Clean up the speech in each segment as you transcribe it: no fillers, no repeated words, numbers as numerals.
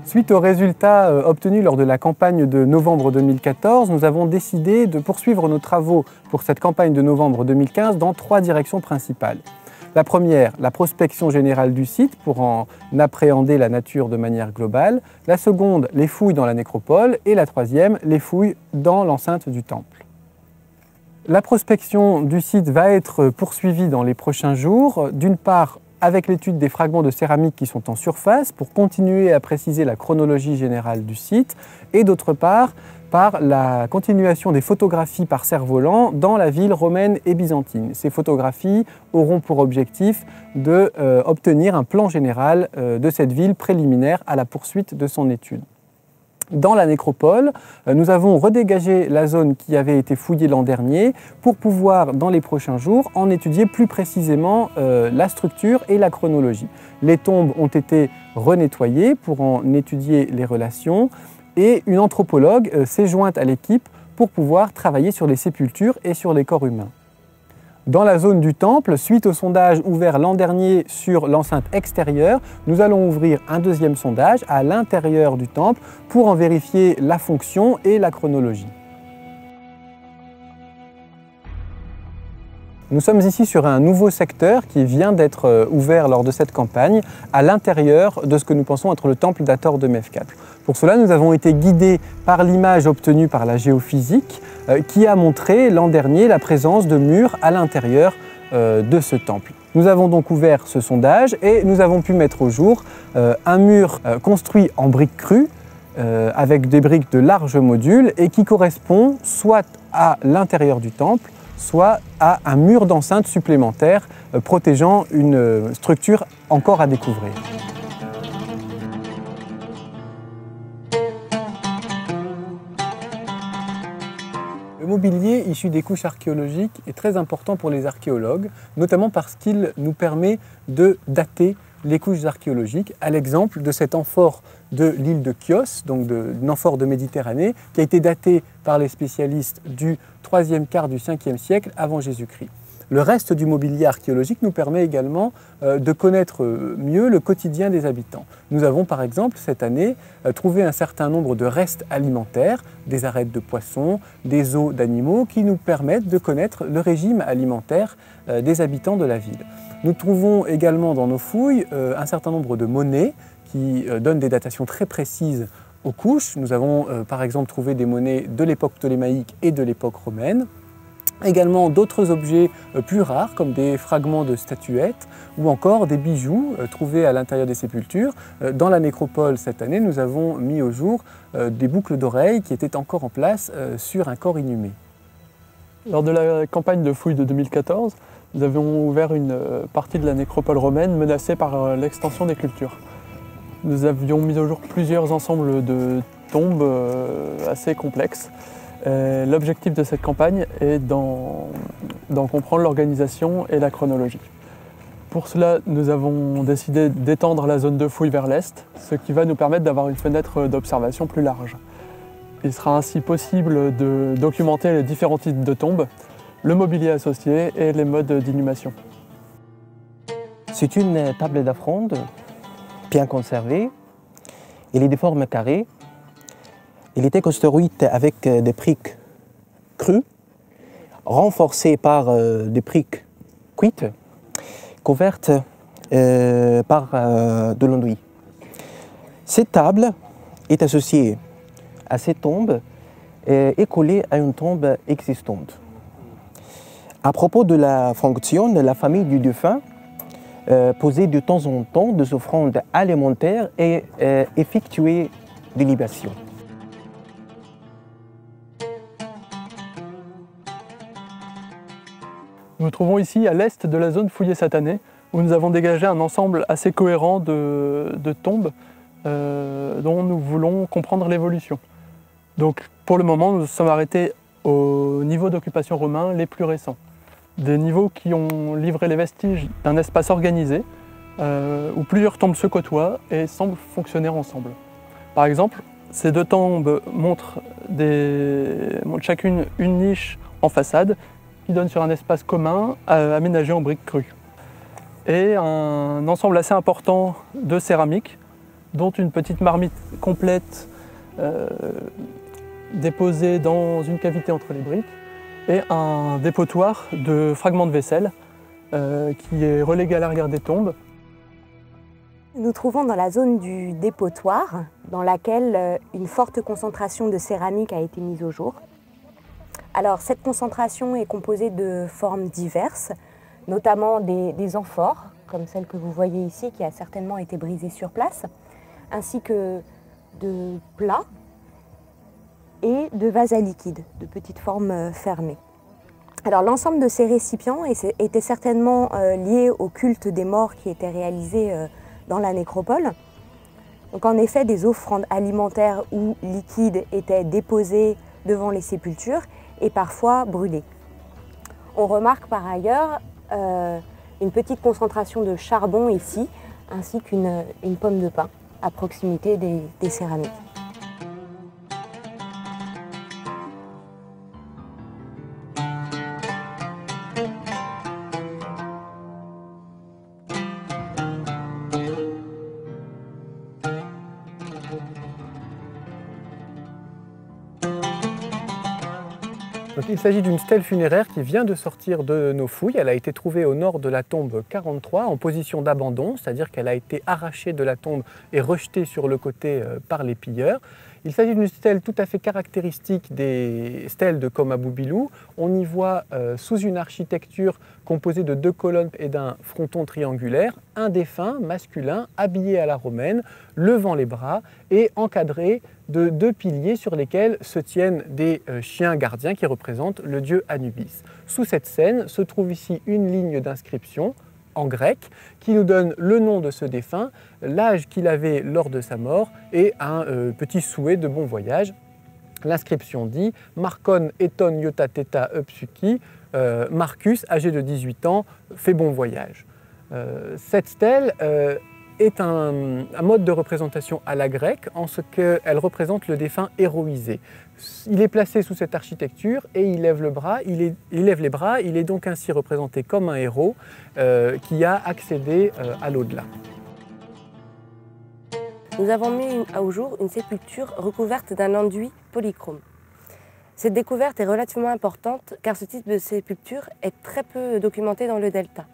Suite aux résultats obtenus lors de la campagne de novembre 2014, nous avons décidé de poursuivre nos travaux pour cette campagne de novembre 2015 dans 3 directions principales. La première, la prospection générale du site pour en appréhender la nature de manière globale. La seconde, les fouilles dans la nécropole. Et la troisième, les fouilles dans l'enceinte du temple. La prospection du site va être poursuivie dans les prochains jours. D'une part, avec l'étude des fragments de céramique qui sont en surface pour continuer à préciser la chronologie générale du site, et d'autre part, par la continuation des photographies par cerf-volant dans la ville romaine et byzantine. Ces photographies auront pour objectif d'obtenir un plan général de cette ville préliminaire à la poursuite de son étude. Dans la nécropole, nous avons redégagé la zone qui avait été fouillée l'an dernier pour pouvoir, dans les prochains jours, en étudier plus précisément la structure et la chronologie. Les tombes ont été renettoyées pour en étudier les relations et une anthropologue s'est jointe à l'équipe pour pouvoir travailler sur les sépultures et sur les corps humains. Dans la zone du temple, suite au sondage ouvert l'an dernier sur l'enceinte extérieure, nous allons ouvrir un deuxième sondage à l'intérieur du temple pour en vérifier la fonction et la chronologie. Nous sommes ici sur un nouveau secteur qui vient d'être ouvert lors de cette campagne, à l'intérieur de ce que nous pensons être le temple d'Hathor de Mefkatl. Pour cela, nous avons été guidés par l'image obtenue par la géophysique qui a montré l'an dernier la présence de murs à l'intérieur de ce temple. Nous avons donc ouvert ce sondage et nous avons pu mettre au jour un mur construit en briques crues avec des briques de larges modules et qui correspond soit à l'intérieur du temple, soit à un mur d'enceinte supplémentaire protégeant une structure encore à découvrir. Le mobilier issu des couches archéologiques est très important pour les archéologues, notamment parce qu'il nous permet de dater les couches archéologiques, à l'exemple de cet amphore de l'île de Chios, donc d'une amphore de Méditerranée, qui a été datée par les spécialistes du 3e quart du 5e siècle avant Jésus-Christ. Le reste du mobilier archéologique nous permet également de connaître mieux le quotidien des habitants. Nous avons par exemple cette année trouvé un certain nombre de restes alimentaires, des arêtes de poissons, des os d'animaux qui nous permettent de connaître le régime alimentaire des habitants de la ville. Nous trouvons également dans nos fouilles un certain nombre de monnaies qui donnent des datations très précises aux couches. Nous avons par exemple trouvé des monnaies de l'époque ptolémaïque et de l'époque romaine. Également d'autres objets plus rares comme des fragments de statuettes ou encore des bijoux trouvés à l'intérieur des sépultures. Dans la nécropole cette année, nous avons mis au jour des boucles d'oreilles qui étaient encore en place sur un corps inhumé. Lors de la campagne de fouilles de 2014, nous avions ouvert une partie de la nécropole romaine menacée par l'extension des cultures. Nous avions mis au jour plusieurs ensembles de tombes assez complexes. L'objectif de cette campagne est d'en comprendre l'organisation et la chronologie. Pour cela, nous avons décidé d'étendre la zone de fouille vers l'est, ce qui va nous permettre d'avoir une fenêtre d'observation plus large. Il sera ainsi possible de documenter les différents types de tombes, le mobilier associé et les modes d'inhumation. C'est une table d'afronde bien conservée. Elle est de forme carrée. Elle était construite avec des briques crues, renforcées par des briques cuites, couvertes par de l'enduit. Cette table est associée à cette tombe et collée à une tombe existante. À propos de la fonction, la famille du défunt posait de temps en temps des offrandes alimentaires et effectuait des libations. Nous nous trouvons ici à l'est de la zone fouillée cette année, où nous avons dégagé un ensemble assez cohérent de tombes dont nous voulons comprendre l'évolution. Donc pour le moment, nous sommes arrêtés aux niveaux d'occupation romains les plus récents. Des niveaux qui ont livré les vestiges d'un espace organisé, où plusieurs tombes se côtoient et semblent fonctionner ensemble. Par exemple, ces deux tombes montrent chacune une niche en façade, qui donne sur un espace commun aménagé en briques crues. Et un ensemble assez important de céramique dont une petite marmite complète déposée dans une cavité entre les briques et un dépotoir de fragments de vaisselle qui est relégué à l'arrière des tombes. Nous trouvons dans la zone du dépotoir, dans laquelle une forte concentration de céramique a été mise au jour. Alors, cette concentration est composée de formes diverses, notamment des amphores, comme celle que vous voyez ici, qui a certainement été brisée sur place, ainsi que de plats et de vases à liquide, de petites formes fermées. Alors, l'ensemble de ces récipients était certainement lié au culte des morts qui était réalisé dans la nécropole. Donc en effet, des offrandes alimentaires ou liquides étaient déposées devant les sépultures et parfois brûlées. On remarque par ailleurs une petite concentration de charbon ici, ainsi qu'une pomme de pin à proximité des céramiques. Donc, il s'agit d'une stèle funéraire qui vient de sortir de nos fouilles. Elle a été trouvée au nord de la tombe 43 en position d'abandon, c'est-à-dire qu'elle a été arrachée de la tombe et rejetée sur le côté par les pilleurs. Il s'agit d'une stèle tout à fait caractéristique des stèles de Koma-Boubilou. On y voit sous une architecture composée de 2 colonnes et d'un fronton triangulaire, un défunt masculin habillé à la romaine, levant les bras et encadré de 2 piliers sur lesquels se tiennent des chiens gardiens qui représentent le dieu Anubis. Sous cette scène se trouve ici une ligne d'inscription en grec qui nous donne le nom de ce défunt, l'âge qu'il avait lors de sa mort et un petit souhait de bon voyage. L'inscription dit « Markon eton iota theta upsuki » Marcus, âgé de 18 ans, fait bon voyage. Cette stèle est un mode de représentation à la grecque en ce qu'elle représente le défunt héroïsé. Il est placé sous cette architecture et il lève les bras, il est donc ainsi représenté comme un héros qui a accédé à l'au-delà. Nous avons mis au jour une sépulture recouverte d'un enduit polychrome. Cette découverte est relativement importante car ce type de sépulture est très peu documenté dans le delta.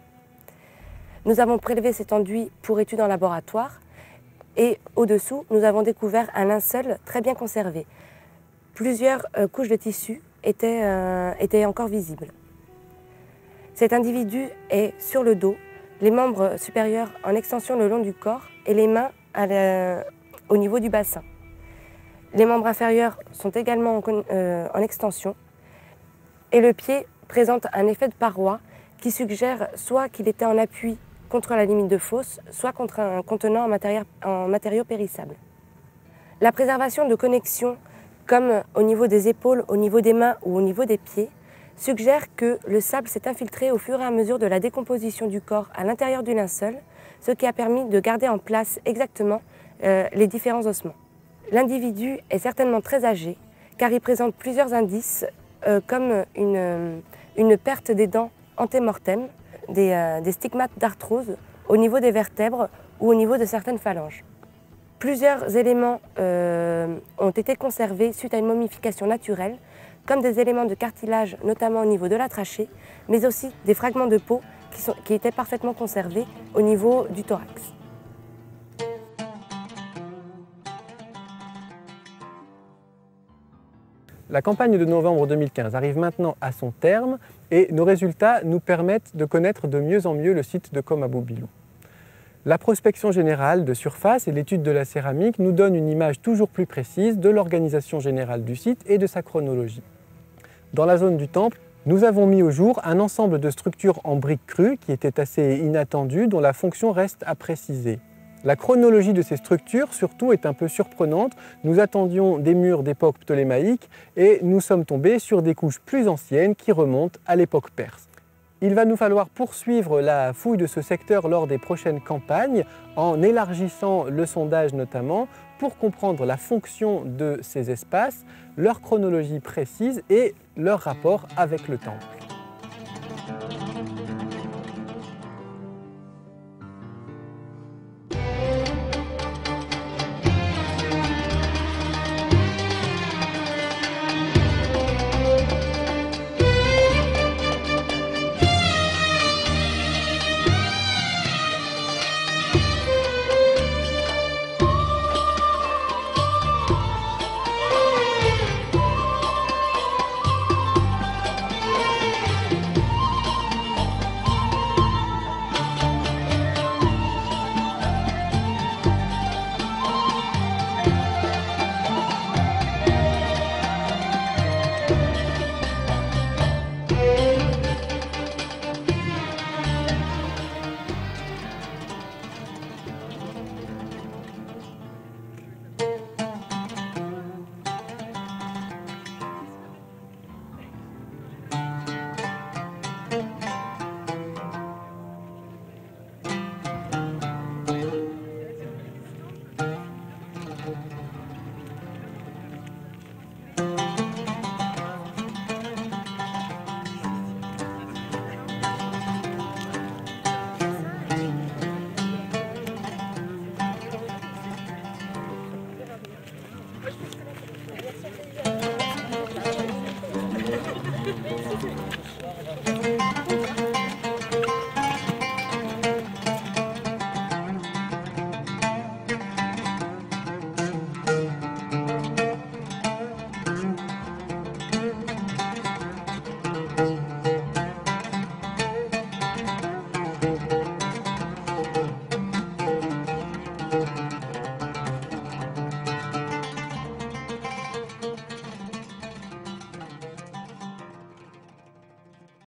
Nous avons prélevé cet enduit pour étude en laboratoire et au-dessous, nous avons découvert un linceul très bien conservé. Plusieurs couches de tissu étaient encore visibles. Cet individu est sur le dos, les membres supérieurs en extension le long du corps et les mains au niveau du bassin. Les membres inférieurs sont également en extension et le pied présente un effet de paroi qui suggère soit qu'il était en appui contre la limite de fosse, soit contre un contenant en matériaux périssables. La préservation de connexions, comme au niveau des épaules, au niveau des mains ou au niveau des pieds, suggère que le sable s'est infiltré au fur et à mesure de la décomposition du corps à l'intérieur du linceul, ce qui a permis de garder en place exactement les différents ossements. L'individu est certainement très âgé, car il présente plusieurs indices, comme une perte des dents antémortem, des stigmates d'arthrose au niveau des vertèbres ou au niveau de certaines phalanges. Plusieurs éléments ont été conservés suite à une momification naturelle, comme des éléments de cartilage, notamment au niveau de la trachée, mais aussi des fragments de peau qui étaient parfaitement conservés au niveau du thorax. La campagne de novembre 2015 arrive maintenant à son terme et nos résultats nous permettent de connaître de mieux en mieux le site de Koma-Boubilou. La prospection générale de surface et l'étude de la céramique nous donnent une image toujours plus précise de l'organisation générale du site et de sa chronologie. Dans la zone du temple, nous avons mis au jour un ensemble de structures en briques crues qui étaient assez inattendues, dont la fonction reste à préciser. La chronologie de ces structures, surtout, est un peu surprenante. Nous attendions des murs d'époque ptolémaïque et nous sommes tombés sur des couches plus anciennes qui remontent à l'époque perse. Il va nous falloir poursuivre la fouille de ce secteur lors des prochaines campagnes, en élargissant le sondage notamment, pour comprendre la fonction de ces espaces, leur chronologie précise et leur rapport avec le temple.